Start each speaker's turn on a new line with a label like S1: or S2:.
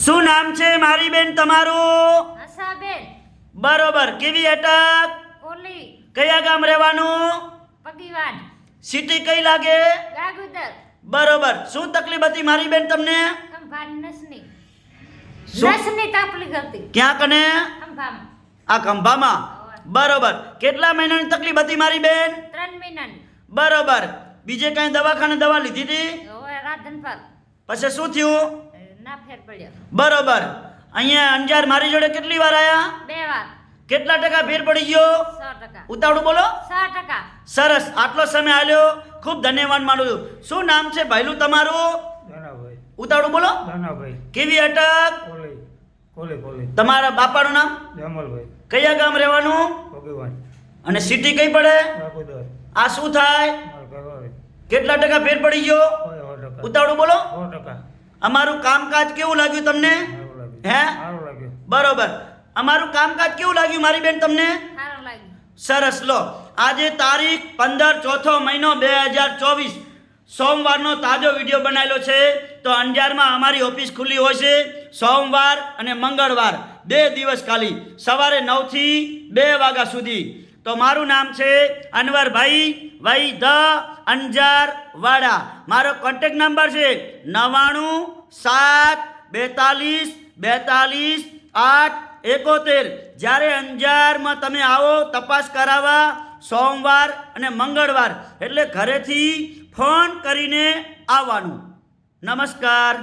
S1: શું નામ છે મારી બેન તમારું?
S2: આશાબેન.
S1: બરોબર. કેવી અટક?
S2: કોલી.
S1: કયા ગામ રહેવાનું?
S2: પગીવાન.
S1: સિટી કઈ લાગે?
S2: ગાગુદર.
S1: બરોબર. શું તકલીફ હતી મારી બેન તમને?
S2: ખંભાન નસની.
S1: શું?
S2: નસની તકલીફ હતી.
S1: ક્યાં કને?
S2: ખંભામાં.
S1: આ ખંભામાં. બરોબર. કેટલા મહિનાની તકલીફ હતી મારી બેન?
S2: 3 મહિનાની.
S1: બરોબર. બીજે કઈ દવાખાને દવા લીધી હતી?
S2: હવે રાધનપર.
S1: પછી શું થયું?
S2: ના ફેર પડ્યો.
S1: બરોબર. અહીંયા અંજાર મારી જોડે કેટલી વાર આયા?
S2: 2 વાર.
S1: કેટલા ટકા ફેર પડી ગયો?
S2: 100%.
S1: ઉતાવળું બોલો.
S2: 100%.
S1: સરસ. આટલો સમય આલ્યો, ખૂબ ધન્યવાદ માનું છું. શું નામ છે ભાઈલું તમારું?
S3: દાનાભાઈ.
S1: ઉતાવળું બોલો.
S3: દાનાભાઈ.
S1: કેવી અટક?
S3: કોલી. કોલી કોલી.
S1: તમારા બાપાનું નામ?
S3: જમલભાઈ.
S1: કયા ગામ રહેવાનું?
S3: ભગવાન.
S1: અને સિટી કઈ પડે?
S3: ગાગુદર.
S1: આ શું થાય?
S3: મારો ઘરવાળી.
S1: કેટલા ટકા ફેર પડી ગયો?
S3: 100%.
S1: ઉતાવળું બોલો.
S3: 100%.
S1: અમારું કામકાજ કેવું લાગ્યું તમને?
S3: સારું લાગ્યું.
S1: હે?
S3: સારું લાગ્યું.
S1: બરોબર. અમારું કામકાજ કેવું લાગ્યું મારી બેન તમને?
S2: સારું લાગ્યું.
S1: સરસ. લો, આજે તારીખ 15 ચોથો મહિનો 2024 સોમવારનો તાજો વિડીયો બનાવેલો છે. તો અંજારમાં અમારી ઓફિસ ખુલ્લી હોય છે સોમવાર અને મંગળવાર 2 દિવસ ખાલી, સવારે 9 થી 2 વાગ્યા સુધી. તો મારું નામ છે અનવરભાઈ વૈ ધ અંજાર વાડા. મારો કોન્ટેક્ટ નંબર છે 9972422871. જ્યારે અંજારમાં તમે આવો તપાસ કરાવવા સોમવાર અને મંગળવાર, એટલે ઘરેથી ફોન કરીને આવવાનું. નમસ્કાર.